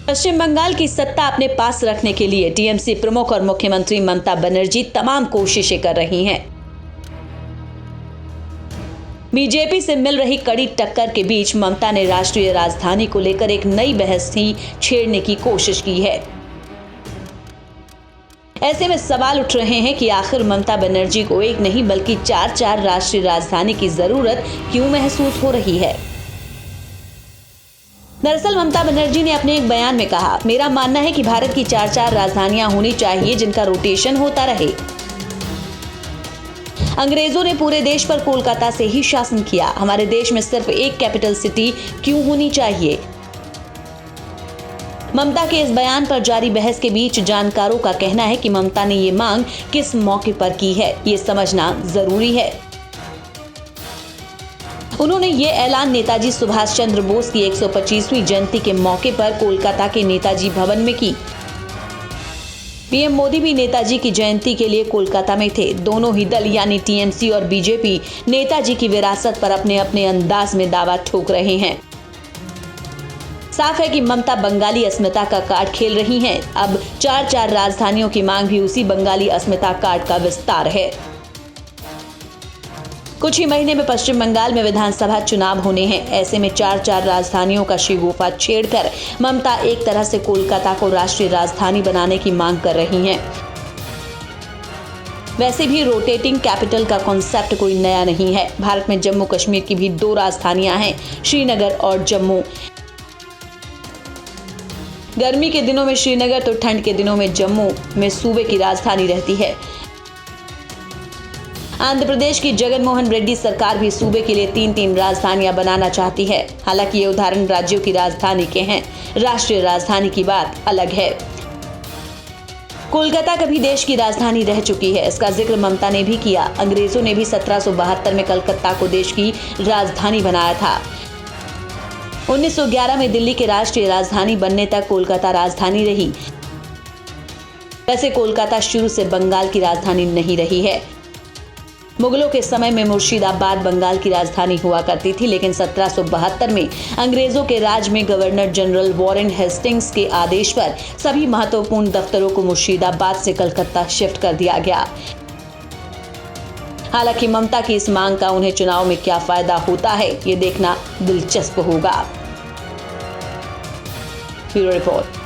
पश्चिम बंगाल की सत्ता अपने पास रखने के लिए टीएमसी प्रमुख और मुख्यमंत्री ममता बनर्जी तमाम कोशिशें कर रही हैं। बीजेपी से मिल रही कड़ी टक्कर के बीच ममता ने राष्ट्रीय राजधानी को लेकर एक नई बहस ही छेड़ने की कोशिश की है। ऐसे में सवाल उठ रहे हैं कि आखिर ममता बनर्जी को एक नहीं बल्कि चार राष्ट्रीय राजधानी की जरूरत क्यों महसूस हो रही है। दरअसल ममता बनर्जी ने अपने एक बयान में कहा, मेरा मानना है कि भारत की चार राजधानियां होनी चाहिए जिनका रोटेशन होता रहे। अंग्रेजों ने पूरे देश पर कोलकाता से ही शासन किया, हमारे देश में सिर्फ एक कैपिटल सिटी क्यों होनी चाहिए। ममता के इस बयान पर जारी बहस के बीच जानकारों का कहना है कि ममता ने ये मांग किस मौके पर की है, ये समझना जरूरी है। उन्होंने ये ऐलान नेताजी सुभाष चंद्र बोस की 125वीं जयंती के मौके पर कोलकाता के नेताजी भवन में की। पीएम मोदी भी नेताजी की जयंती के लिए कोलकाता में थे। दोनों ही दल यानी टीएमसी और बीजेपी नेताजी की विरासत पर अपने अपने अंदाज में दावा ठोक रहे हैं। साफ है कि ममता बंगाली अस्मिता का कार्ड खेल रही हैं। अब चार राजधानियों की मांग भी उसी बंगाली अस्मिता कार्ड का विस्तार है। कुछ ही महीने में पश्चिम बंगाल में विधानसभा चुनाव होने हैं। ऐसे में चार राजधानियों का शिगोफा छेड़कर ममता एक तरह से कोलकाता को राष्ट्रीय राजधानी बनाने की मांग कर रही हैं। वैसे भी रोटेटिंग कैपिटल का कॉन्सेप्ट कोई नया नहीं है। भारत में जम्मू कश्मीर की भी 2 राजधानियां हैं, श्रीनगर और जम्मू। गर्मी के दिनों में श्रीनगर तो ठंड के दिनों में जम्मू में सूबे की राजधानी रहती है। आंध्र प्रदेश की जगनमोहन रेड्डी सरकार भी सूबे के लिए 3 राजधानियां बनाना चाहती है। हालांकि ये उदाहरण राज्यों की राजधानी के हैं, राष्ट्रीय राजधानी की बात अलग है। कोलकाता कभी देश की राजधानी रह चुकी है, इसका जिक्र ममता ने भी किया। अंग्रेजों ने भी 1772 में कलकत्ता को देश की राजधानी बनाया था। 1911 में दिल्ली के राष्ट्रीय राजधानी बनने तक कोलकाता राजधानी रही। वैसे कोलकाता शुरू से बंगाल की राजधानी नहीं रही है। मुगलों के समय में मुर्शिदाबाद बंगाल की राजधानी हुआ करती थी, लेकिन 1772 में अंग्रेजों के राज में गवर्नर जनरल वॉरेन हेस्टिंग्स के आदेश पर सभी महत्वपूर्ण दफ्तरों को मुर्शिदाबाद से कलकत्ता शिफ्ट कर दिया गया। हालांकि ममता की इस मांग का उन्हें चुनाव में क्या फायदा होता है, ये देखना दिलचस्प होगा। Bureau report.